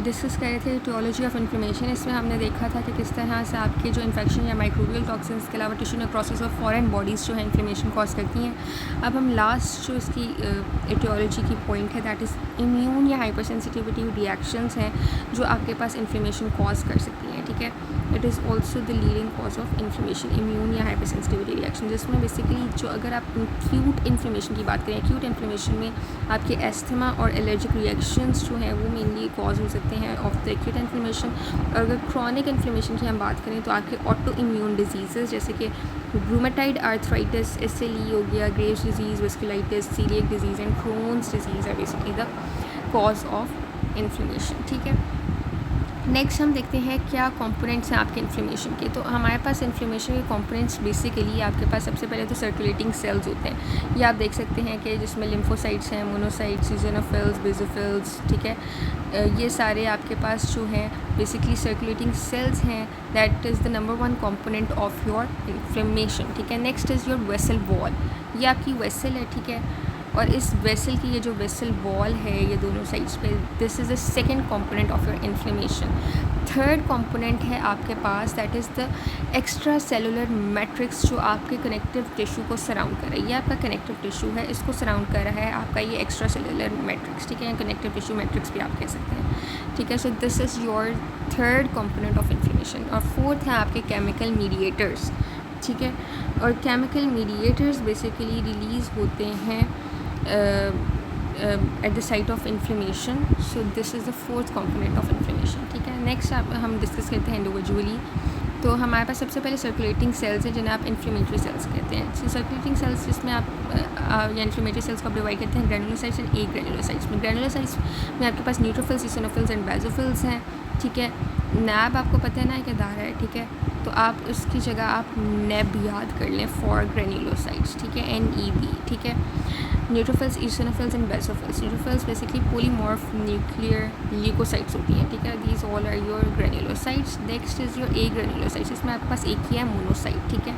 Discuss कर रहे थे टियोलॉजी ऑफ इन्फ्लेमेशन। इसमें हमने देखा था कि किस तरह से आपके जो इन्फेक्शन या माइक्रोबियल टॉक्सिन्स के अलावा टिश्यू नेक्रोसिस और फॉरेन बॉडीज़ जो है इन्फ्लेमेशन कॉज करती हैं। अब हम लास्ट जो इसकी टियोलॉजी की पॉइंट है दैट इज़ इम्यून या हाइपर सेंसिटिविटी रिएक्शंस हैं जो आपके पास इन्फ्लेमेशन कॉज कर सकती हैं। ठीक है, it is also the leading cause of inflammation, immune या हाइपर सेंसिटिविटी रिएक्शन, जिसमें बेसिकली जो अगर आप एक्यूट इन्फ्लेमेशन की बात करें, एक्यूट इन्फ्लेमेशन में आपके एस्थमा और एलर्जिक रिएक्शंस जो हैं वो मेनली कॉज हो सकते हैं ऑफ द एक्यूट इन्फ्लेमेशन। और अगर क्रॉनिक इन्फ्लेमेशन की हम बात करें तो आपके ऑटो इम्यून डिजीज़ जैसे कि रूमेटाइड आर्थराइटिस, SLE हो गया, Graves disease, vasculitis, coeliac disease and Crohn's disease है basically the cause of inflammation. ठीक है, नेक्स्ट हम देखते हैं क्या कंपोनेंट्स हैं आपके इन्फ्लेमेशन के। तो हमारे पास इन्फ्लेमेशन के कंपोनेंट्स बेसिकली आपके पास सबसे पहले तो सर्कुलेटिंग सेल्स होते हैं। ये आप देख सकते हैं कि जिसमें लिम्फोसाइट्स हैं, मोनोसाइट्स, इज़ोनोफिल्स, बेसोफिल्स। ठीक है, ये सारे आपके पास जो हैं बेसिकली सर्कुलेटिंग सेल्स हैं। That is the number 1 component of your inflammation. ठीक है, next is your vessel wall. ये आपकी वेसल है। ठीक है, और इस वेसल की ये जो वेसल वॉल है ये दोनों साइड्स पे, this is the second component of your inflammation. Third component है आपके पास that is the extra cellular matrix जो आपके कनेक्टिव टिश्यू को सराउंड कर रहा है। ये आपका कनेक्टिव टिश्यू है, इसको सराउंड कर रहा है आपका ये एक्स्ट्रा सेलुलर मैट्रिक्स। ठीक है, कनेक्टिव टिश्यू मैट्रिक्स भी आप कह सकते हैं। ठीक है, so this is your third component of inflammation. और फोर्थ है आपके केमिकल मीडिएटर्स। ठीक है, और केमिकल मीडिएटर्स बेसिकली रिलीज़ होते हैं at the site of inflammation. So this is the fourth component of inflammation. ठीक है, नेक्स्ट हम डिस्कस करते हैं इंडिविजुअली। तो हमारे पास सबसे पहले सर्कुलेटिंग सेल्स हैं जिन्हें आप इन्फ्लेमेटरी सेल्स कहते हैं। सो सर्कुलेटिंग सेल्स जिसमें आप या इन्फ्लेमेटरी सेल्स को आप डिवाइड करते हैं ग्रैनुलोसाइट्स एंड ए ग्रैनुलोसाइट्स में। ग्रैनुलोसाइट्स में आपके पास न्यूट्रोफिल्स, इसिनोफिल्स एंड बेसोफिल्स हैं। ठीक है, नैब आपको पता है ना कि दायरा है। ठीक है, तो आप उसकी जगह आप नेब याद कर लें फॉर ग्रैनुलोसाइट्स। ठीक है, NEB। ठीक है, neutrophils, eosinophils and basophils. Neutrophils basically polymorph nuclear leukocytes होती हैं। ठीक है, these all are your granulocytes. Next is your agranulocytes. इसमें आपके पास एक ही है मोनोसाइट। ठीक है,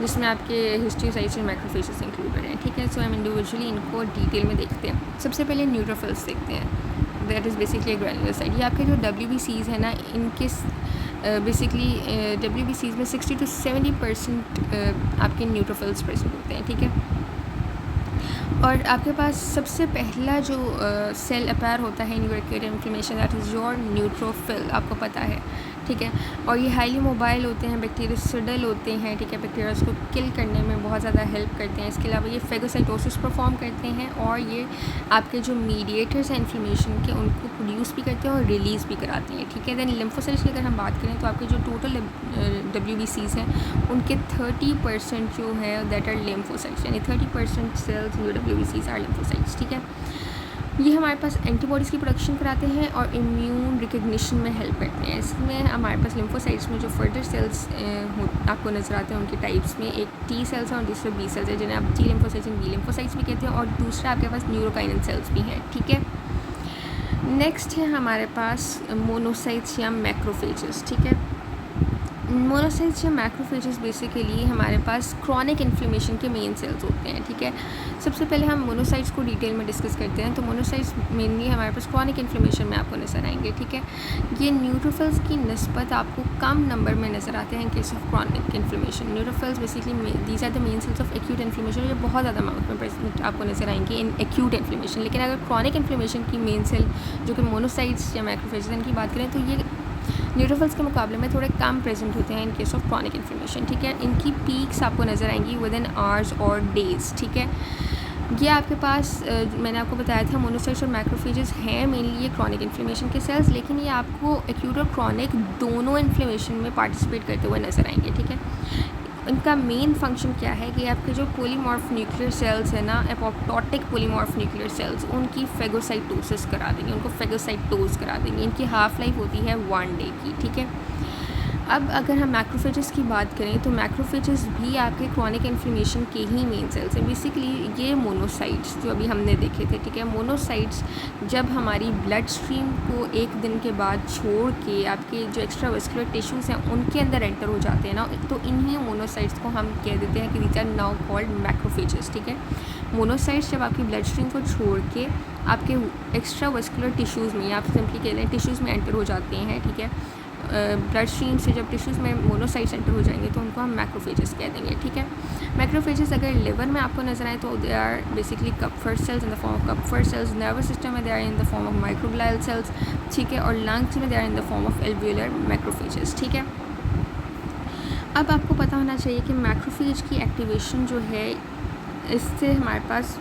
जिसमें आपके हिस्टियोसाइट्स एंड माइक्रोफेजेस इंक्लूडेड हैं। ठीक है, सो हम इंडिविजुअली इनको डिटेल में देखते हैं। सबसे पहले न्यूट्रोफिल्स देखते हैं, दैट इज़ बेसिकली ग्रैनुलोसाइट। ये आपके जो WBCs है ना, इनके बेसिकली WBCs में 60 to 70% आपके न्यूट्रोफिल्स प्रेजेंट होते हैं। ठीक है, और आपके पास सबसे पहला जो सेल अपेयर होता है in your acute inflammation that is your neutrophil, आपको पता है। ठीक है, और ये हाईली मोबाइल होते हैं, बैक्टीरियोसिडल होते हैं। ठीक है, बैक्टीरियाज को किल करने में बहुत ज़्यादा हेल्प करते हैं। इसके अलावा ये फेगोसाइटोसिस परफॉर्म करते हैं और ये आपके जो मीडिएटर्स हैं इन्फ्लेमेशन के उनको प्रोड्यूस भी करते हैं और रिलीज़ भी कराते हैं। ठीक है, दैन लिम्फोसाइट्स की अगर हम बात करें तो आपके जो टोटल WBCs हैं उनके 30% जो है दैट आर लिम्फोसाइट्स, यानी 30% सेल्स जो WBCs आर लिम्फोसाइट्स। ठीक है, ये हमारे पास एंटीबॉडीज़ की प्रोडक्शन कराते हैं और इम्यून रिकग्निशन में हेल्प करते हैं। इसमें हमारे पास लिम्फोसाइट्स में जो फर्दर सेल्स आपको नज़र आते हैं उनके टाइप्स में एक T सेल्स हैं और दूसरे B सेल्स हैं, जिन्हें आप T lymphocytes and B lymphocytes भी कहते हैं, और दूसरा आपके पास न्यूरोकाइनेन सेल्स भी हैं। ठीक है, नेक्स्ट है हमारे पास मोनोसाइट्स या मैक्रोफेजेस। ठीक है, मोनोसाइट्स या मैक्रोफेजेस बेसिकली हमारे पास क्रॉनिक इन्फ्लेमेशन के मेन सेल्स होते हैं। ठीक है, सबसे पहले हम मोनोसाइट्स को डिटेल में डिस्कस करते हैं। तो मोनोसाइट्स मेनली हमारे पास क्रॉनिक इन्फ्लेमेशन में आपको नज़र आएंगे। ठीक है, ये न्यूट्रोफिल्स की निस्बत आपको कम नंबर में नज़र आते हैं in case of chronic inflammation. Neutrophils basically these are the main cells of acute inflammation, ये बहुत ज़्यादा अमाउंट में प्रेजेंट आपको नज़र आएंगे इन एक्यूट इन्फ्लेमेशन। लेकिन अगर क्रॉनिक इन्फ्लेमेशन की मेन सेल जो कि मोनोसाइट्स या मैक्रोफेजेस इनकी बात करें तो ये न्यूट्रोफिल्स के मुकाबले में थोड़े कम प्रेजेंट होते हैं in case of chronic inflammation. ठीक है, इनकी पीक्स आपको नज़र आएंगी विद इन आवर्स और डेज़। ठीक है, ये आपके पास मैंने आपको बताया था मोनोसाइट्स और मैक्रोफेजेस हैं मेनली ये क्रॉनिक इन्फ्लेमेशन के सेल्स, लेकिन ये आपको एक्यूट और क्रॉनिक दोनों इन्फ्लेमेशन में पार्टिसिपेट करते हुए नज़र आएंगे। ठीक है, इनका मेन फंक्शन क्या है कि आपके जो पोलीमॉर्फ न्यूक्लियर सेल्स है ना, एपोप्टोटिक पोलीमॉर्फ न्यूक्लियर सेल्स, उनकी फेगोसाइटोसिस करा देंगे, उनको फेगोसाइटोज करा देंगे। इनकी हाफ लाइफ होती है 1 डे की। ठीक है, अब अगर हम मैक्रोफेजेस की बात करें तो मैक्रोफेजेस भी आपके क्रॉनिक इन्फ्लेमेशन के ही मेन सेल्स हैं। बेसिकली ये मोनोसाइट्स जो अभी हमने देखे थे, ठीक है, मोनोसाइट्स जब हमारी ब्लड स्ट्रीम को एक दिन के बाद छोड़ के आपके जो एक्स्ट्रा वेस्कुलर टिश्यूज़ हैं उनके अंदर एंटर हो जाते हैं ना, तो इन्हीं मोनोसाइट्स को हम कह देते हैं कि these are now called macrophages. ठीक है, मोनोसाइट्स जब आपकी ब्लड स्ट्रीम को छोड़ के आपके एक्स्ट्रा वेस्कुलर टिश्यूज़ में, आप सिंपली कह लें टिश्यूज़ में एंटर हो जाते हैं, ठीक है, ब्लड स्ट्रीम से जब टिश्यूज़ में मोनोसाइट्स एंटर हो जाएंगे तो उनको हम मैक्रोफेजेस कह देंगे। ठीक है, मैक्रोफेजेस अगर लिवर में आपको नजर आए तो they are basically Kupffer cells in the form of Kupffer cells, nervous system में they are in the form of microglial cells, ठीक है, और लंग्स में they are in the form of alveolar macrophages. ठीक है, अब आपको पता होना चाहिए कि मैक्रोफेज की एक्टिवेशन जो है इससे हमारे पास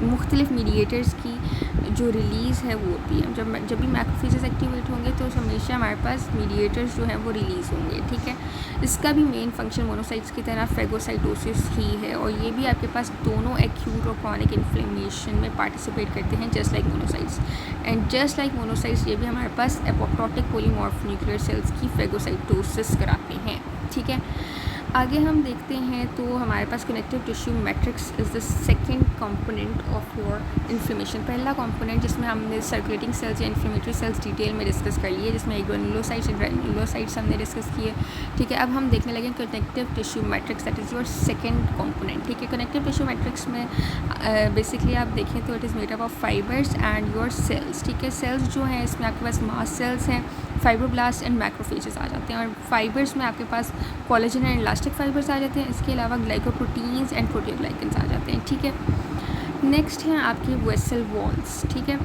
मुख्तलिफ मीडिएटर्स की जो रिलीज़ है वो होती है। जब भी मैक्रोफेजेस एक्टिवेट होंगे तो हमेशा हमारे पास मीडिएटर्स जो हैं वो रिलीज़ होंगे। ठीक है, इसका भी मेन फंक्शन मोनोसाइट्स की तरह फेगोसाइटोसिस ही है, और ये भी आपके पास दोनों एक्यूट और क्रॉनिक इन्फ्लेमेशन में पार्टिसिपेट करते हैं just like monocytes. And just like monocytes ये भी हमारे पास एपोप्टोटिक पोलीमॉर्फ न्यूक्लियर सेल्स की फेगोसाइटोसिस कराते हैं। ठीक है, आगे हम देखते हैं तो हमारे पास connective tissue matrix is the second component of your inflammation. पहला कंपोनेंट जिसमें हमने सर्कुलेटिंग सेल्स या इन्फ्लेमेटरी सेल्स डिटेल में डिस्कस कर लिए, जिसमें ग्रेनुलोसाइट्स एंड ग्रेनुलोसाइट्स हमने डिस्कस किए। ठीक है, अब हम देखने लगे connective tissue matrix, that is your second component. ठीक है, कनेक्टिव टिश्यू मैट्रिक्स में बेसिकली आप देखें तो it is made up of fibres and your cells. ठीक है, सेल्स जो हैं इसमें आपके पास मास सेल्स हैं, फाइब्रोब्लास्ट एंड मैक्रोफेजेस आ जाते हैं, और फाइबर्स में आपके पास कोलेजन एंड इलास्टिक फाइबर्स आ जाते हैं। इसके अलावा ग्लाइकोप्रोटीन्स एंड प्रोटियोग्लाइकन्स आ जाते हैं। ठीक है, नेक्स्ट हैं आपके वेसल वॉल्स। ठीक है,